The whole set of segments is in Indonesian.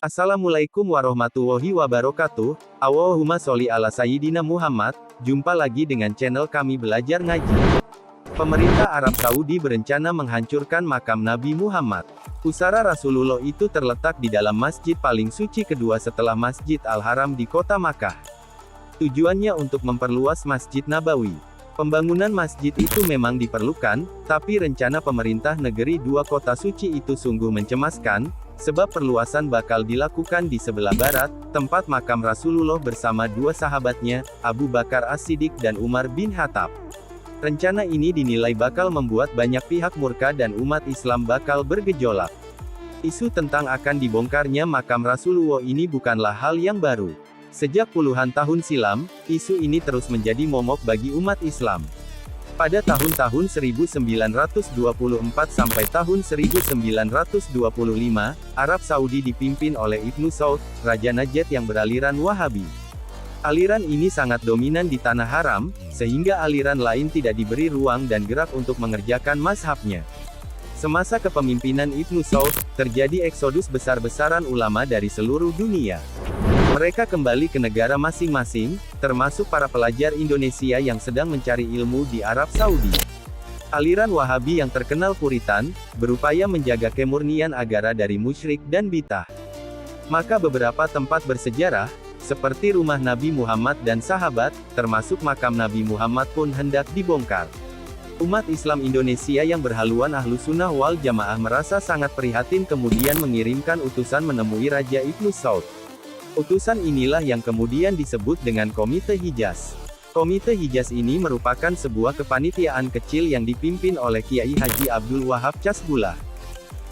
Assalamualaikum warahmatullahi wabarakatuh. Allahumma sholli ala Sayyidina Muhammad. Jumpa lagi dengan channel kami belajar ngaji. Pemerintah Arab Saudi berencana menghancurkan makam Nabi Muhammad. Pusara Rasulullah itu terletak di dalam masjid paling suci kedua setelah Masjid Al-Haram di kota Makkah. Tujuannya untuk memperluas Masjid Nabawi. Pembangunan masjid itu memang diperlukan, tapi rencana pemerintah negeri dua kota suci itu sungguh mencemaskan, sebab perluasan bakal dilakukan di sebelah barat, tempat makam Rasulullah bersama dua sahabatnya, Abu Bakar As-Siddiq dan Umar bin Khattab. Rencana ini dinilai bakal membuat banyak pihak murka dan umat Islam bakal bergejolak. Isu tentang akan dibongkarnya makam Rasulullah ini bukanlah hal yang baru. Sejak puluhan tahun silam, isu ini terus menjadi momok bagi umat Islam. Pada tahun-tahun 1924 sampai tahun 1925, Arab Saudi dipimpin oleh Ibnu Saud, Raja Najd yang beraliran Wahabi. Aliran ini sangat dominan di Tanah Haram, sehingga aliran lain tidak diberi ruang dan gerak untuk mengerjakan mazhabnya. Semasa kepemimpinan Ibnu Saud, terjadi eksodus besar-besaran ulama dari seluruh dunia. Mereka kembali ke negara masing-masing, termasuk para pelajar Indonesia yang sedang mencari ilmu di Arab Saudi. Aliran Wahabi yang terkenal Puritan, berupaya menjaga kemurnian agama dari musyrik dan bid'ah. Maka beberapa tempat bersejarah, seperti rumah Nabi Muhammad dan sahabat, termasuk makam Nabi Muhammad pun hendak dibongkar. Umat Islam Indonesia yang berhaluan Ahlus Sunnah wal Jamaah merasa sangat prihatin kemudian mengirimkan utusan menemui Raja Ibnu Saud. Utusan inilah yang kemudian disebut dengan Komite Hijaz. Komite Hijaz ini merupakan sebuah kepanitiaan kecil yang dipimpin oleh Kiai Haji Abdul Wahab Casbullah.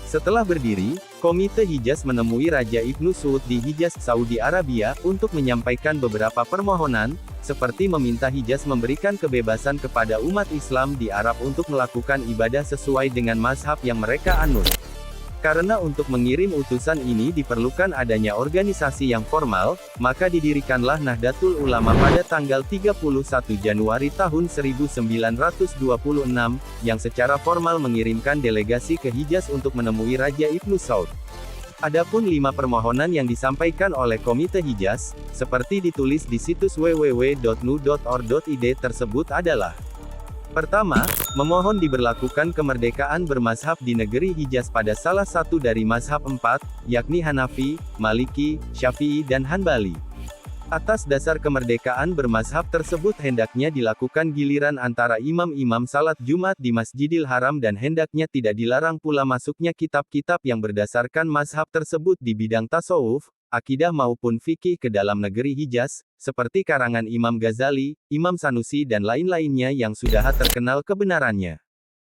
Setelah berdiri, Komite Hijaz menemui Raja Ibnu Saud di Hijaz, Saudi Arabia, untuk menyampaikan beberapa permohonan, seperti meminta Hijaz memberikan kebebasan kepada umat Islam di Arab untuk melakukan ibadah sesuai dengan mazhab yang mereka anut. Karena untuk mengirim utusan ini diperlukan adanya organisasi yang formal, maka didirikanlah Nahdlatul Ulama pada tanggal 31 Januari tahun 1926, yang secara formal mengirimkan delegasi ke Hijaz untuk menemui Raja Ibnu Saud. Adapun 5 permohonan yang disampaikan oleh Komite Hijaz, seperti ditulis di situs www.nu.or.id tersebut adalah: Pertama, memohon diberlakukan kemerdekaan bermazhab di negeri Hijaz pada salah satu dari mazhab 4, yakni Hanafi, Maliki, Syafi'i dan Hanbali. Atas dasar kemerdekaan bermazhab tersebut hendaknya dilakukan giliran antara imam-imam salat Jumat di Masjidil Haram dan hendaknya tidak dilarang pula masuknya kitab-kitab yang berdasarkan mazhab tersebut di bidang tasawuf, akidah maupun fikih ke dalam negeri Hijaz, seperti karangan Imam Ghazali, Imam Sanusi dan lain-lainnya yang sudah terkenal kebenarannya.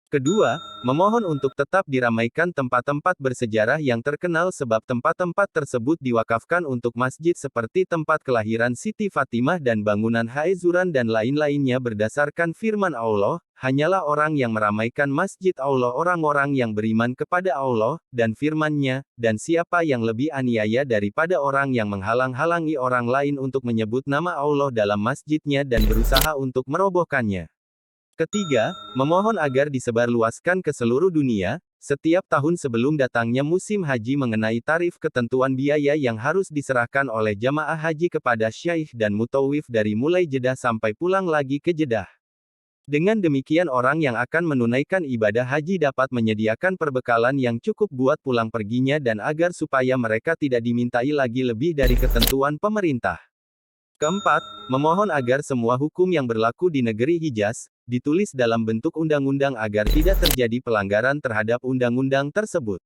Kedua, memohon untuk tetap diramaikan tempat-tempat bersejarah yang terkenal sebab tempat-tempat tersebut diwakafkan untuk masjid seperti tempat kelahiran Siti Fatimah dan bangunan Haizuran dan lain-lainnya berdasarkan firman Allah, hanyalah orang yang meramaikan masjid Allah orang-orang yang beriman kepada Allah, dan firman-Nya, dan siapa yang lebih aniaya daripada orang yang menghalang-halangi orang lain untuk menyebut nama Allah dalam masjidnya dan berusaha untuk merobohkannya. Ketiga, memohon agar disebarluaskan ke seluruh dunia, setiap tahun sebelum datangnya musim haji mengenai tarif ketentuan biaya yang harus diserahkan oleh jamaah haji kepada syaikh dan mutawif dari mulai Jeddah sampai pulang lagi ke Jeddah. Dengan demikian orang yang akan menunaikan ibadah haji dapat menyediakan perbekalan yang cukup buat pulang perginya dan agar supaya mereka tidak dimintai lagi lebih dari ketentuan pemerintah. Keempat, memohon agar semua hukum yang berlaku di negeri Hijaz, ditulis dalam bentuk undang-undang agar tidak terjadi pelanggaran terhadap undang-undang tersebut.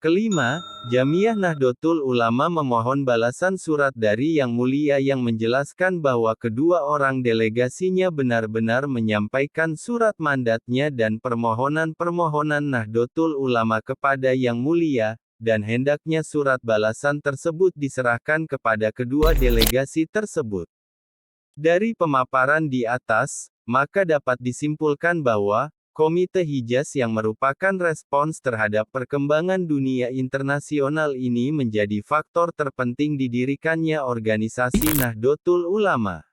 Kelima, Jamiah Nahdlatul Ulama memohon balasan surat dari Yang Mulia yang menjelaskan bahwa kedua orang delegasinya benar-benar menyampaikan surat mandatnya dan permohonan-permohonan Nahdlatul Ulama kepada Yang Mulia, dan hendaknya surat balasan tersebut diserahkan kepada kedua delegasi tersebut. Dari pemaparan di atas, maka dapat disimpulkan bahwa, Komite Hijaz yang merupakan respons terhadap perkembangan dunia internasional ini menjadi faktor terpenting didirikannya organisasi Nahdlatul Ulama.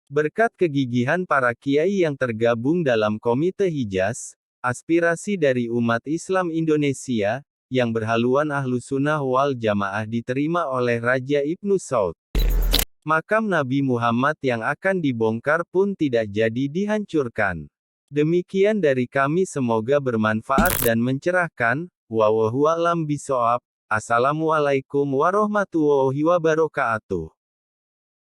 Berkat kegigihan para kiai yang tergabung dalam Komite Hijaz, aspirasi dari umat Islam Indonesia, yang berhaluan Ahlus Sunnah wal Jamaah diterima oleh Raja Ibnu Saud. Makam Nabi Muhammad yang akan dibongkar pun tidak jadi dihancurkan. Demikian dari kami, semoga bermanfaat dan mencerahkan. Wallahu a'lam bishawab. Assalamualaikum warahmatullahi wabarakatuh.